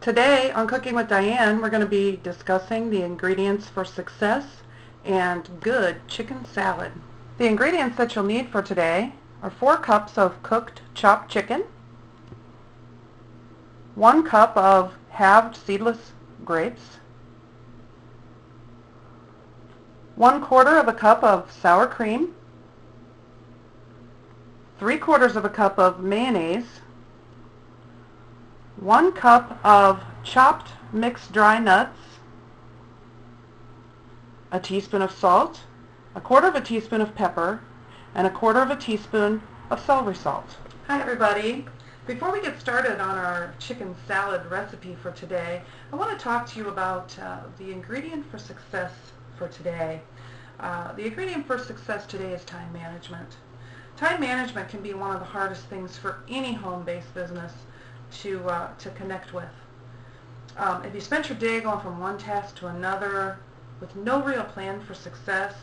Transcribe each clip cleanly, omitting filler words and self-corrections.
Today on Cooking with Diane, we're going to be discussing the ingredients for success and good chicken salad. The ingredients that you'll need for today are 4 cups of cooked chopped chicken, 1 cup of halved seedless grapes, 1/4 of a cup of sour cream, 3/4 of a cup of mayonnaise, 1 cup of chopped mixed dry nuts, a teaspoon of salt, 1/4 of a teaspoon of pepper, and 1/4 of a teaspoon of celery salt. Hi everybody. Before we get started on our chicken salad recipe for today, I want to talk to you about the ingredient for success for today. The ingredient for success today is time management. Time management can be one of the hardest things for any home-based business to connect with. If you spent your day going from one task to another with no real plan for success,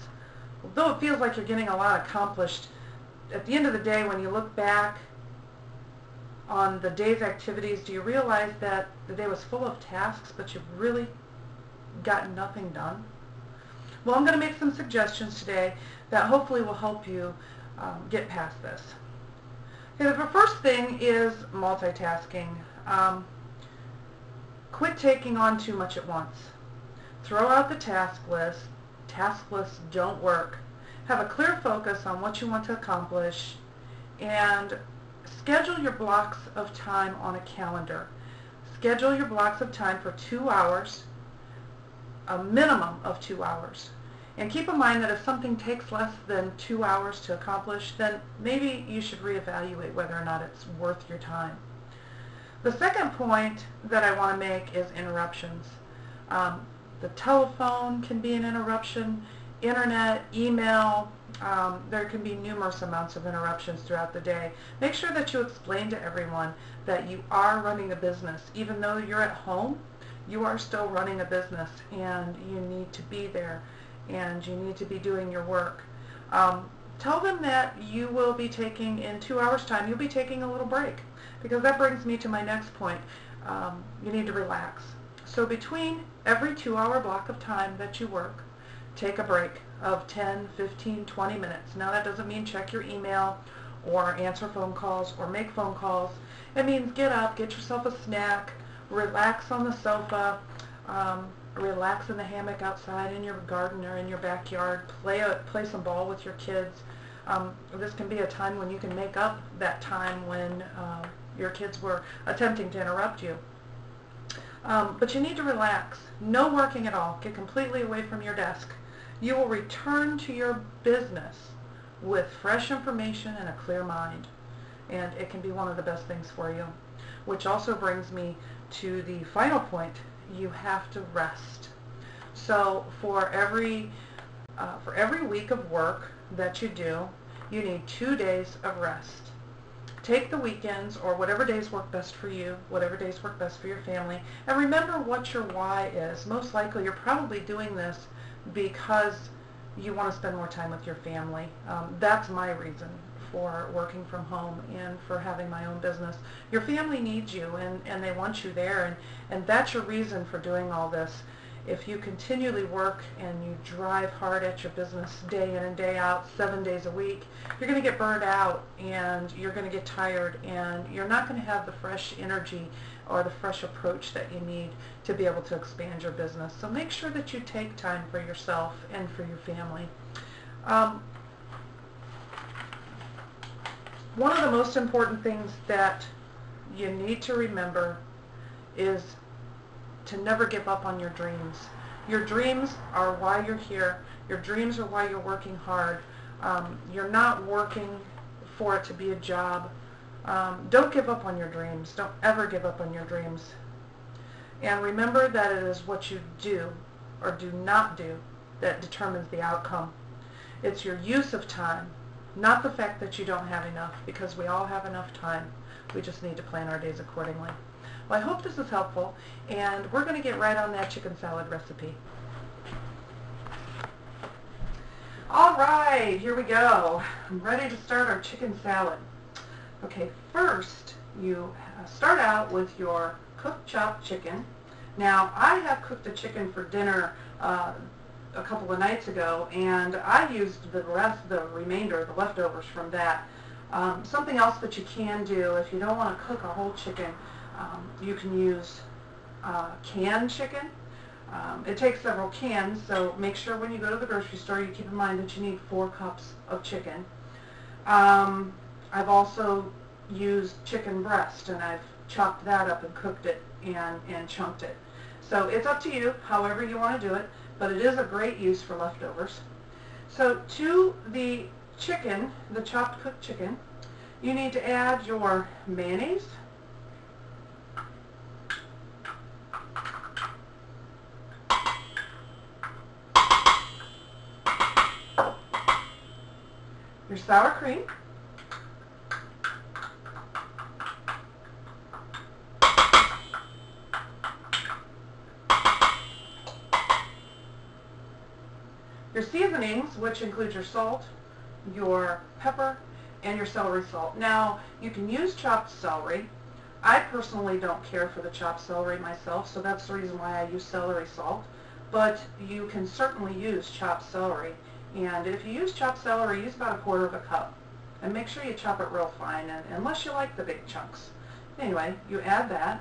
although it feels like you're getting a lot accomplished, at the end of the day when you look back on the day's activities, do you realize that the day was full of tasks but you've really gotten nothing done? Well, I'm going to make some suggestions today that hopefully will help you get past this. Okay, the first thing is multitasking. Quit taking on too much at once. Throw out the task list. Task lists don't work. Have a clear focus on what you want to accomplish and schedule your blocks of time on a calendar. Schedule your blocks of time for 2 hours, a minimum of 2 hours. And keep in mind that if something takes less than 2 hours to accomplish, then maybe you should reevaluate whether or not it's worth your time. The second point that I want to make is interruptions. The telephone can be an interruption, internet, email, there can be numerous amounts of interruptions throughout the day. Make sure that you explain to everyone that you are running a business. Even though you're at home, you are still running a business and you need to be there and you need to be doing your work. Tell them that you will be taking, in 2 hours time, you'll be taking a little break, because that brings me to my next point. You need to relax. So between every 2-hour block of time that you work, take a break of 10, 15, 20 minutes. Now that doesn't mean check your email or answer phone calls or make phone calls. It means get up, get yourself a snack, relax on the sofa, relax in the hammock outside in your garden or in your backyard, play some ball with your kids. This can be a time when you can make up that time when your kids were attempting to interrupt you. But you need to relax. No working at all. Get completely away from your desk. You will return to your business with fresh information and a clear mind. And it can be one of the best things for you. Which also brings me to the final point. You have to rest. So for every week of work that you do, you need 2 days of rest. Take the weekends or whatever days work best for you, whatever days work best for your family, and remember what your why is. Most likely you're probably doing this because you want to spend more time with your family. That's my reason for working from home and for having my own business. Your family needs you and they want you there, and that's your reason for doing all this. If you continually work and you drive hard at your business day in and day out, 7 days a week, you're going to get burned out and you're going to get tired and you're not going to have the fresh energy or the fresh approach that you need to be able to expand your business. So make sure that you take time for yourself and for your family. One of the most important things that you need to remember is to never give up on your dreams. Your dreams are why you're here. Your dreams are why you're working hard. You're not working for it to be a job. Don't give up on your dreams. Don't ever give up on your dreams. And remember that it is what you do or do not do that determines the outcome. It's your use of time, not the fact that you don't have enough, because we all have enough time. We just need to plan our days accordingly. Well, I hope this is helpful, and we're going to get right on that chicken salad recipe. All right, here we go. I'm ready to start our chicken salad. Okay, first you start out with your cooked chopped chicken. Now, I have cooked a chicken for dinner a couple of nights ago, and I used the remainder, the leftovers from that. Something else that you can do if you don't want to cook a whole chicken, you can use canned chicken. It takes several cans, so make sure when you go to the grocery store you keep in mind that you need 4 cups of chicken. I've also used chicken breast, and I've chopped that up and cooked it and chunked it. So it's up to you, however you want to do it, but it is a great use for leftovers. So to the chicken, the chopped cooked chicken, you need to add your mayonnaise, your sour cream, your seasonings, which include your salt, your pepper, and your celery salt. Now, you can use chopped celery. I personally don't care for the chopped celery myself, so that's the reason why I use celery salt. But you can certainly use chopped celery. And if you use chopped celery, use about 1/4 cup. And make sure you chop it real fine, and unless you like the big chunks. Anyway, you add that.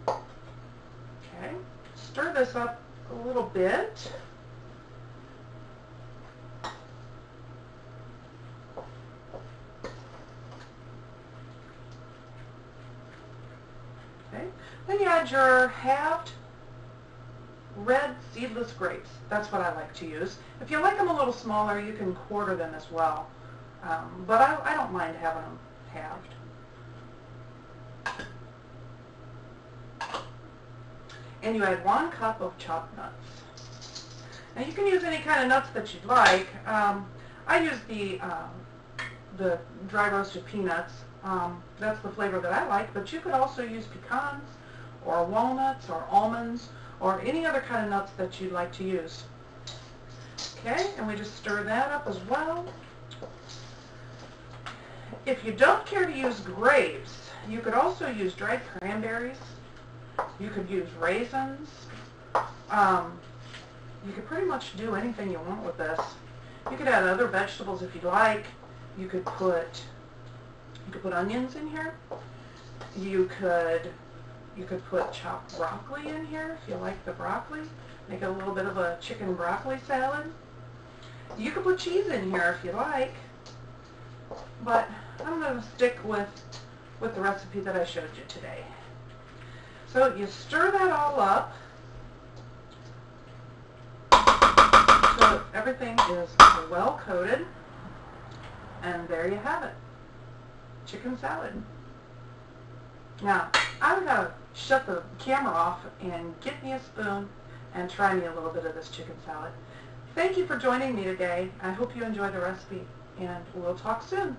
Okay, stir this up a little bit. Okay, then you add your halved red seedless grapes. That's what I like to use. If you like them a little smaller, you can quarter them as well. But I don't mind having them halved. And you add 1 cup of chopped nuts. Now you can use any kind of nuts that you'd like. I use the dry roasted peanuts. That's the flavor that I like, but you could also use pecans or walnuts or almonds or any other kind of nuts that you'd like to use. Okay, and we just stir that up as well. If you don't care to use grapes, you could also use dried cranberries. You could use raisins. You could pretty much do anything you want with this. You could add other vegetables if you'd like. You could put onions in here. You could put chopped broccoli in here if you like the broccoli. Make it a little bit of a chicken broccoli salad. You could put cheese in here if you like, but I'm going to stick with the recipe that I showed you today. So you stir that all up so everything is well coated, and there you have it, chicken salad. Now, I'm going to shut the camera off and get me a spoon and try me a little bit of this chicken salad. Thank you for joining me today. I hope you enjoy the recipe, and we'll talk soon.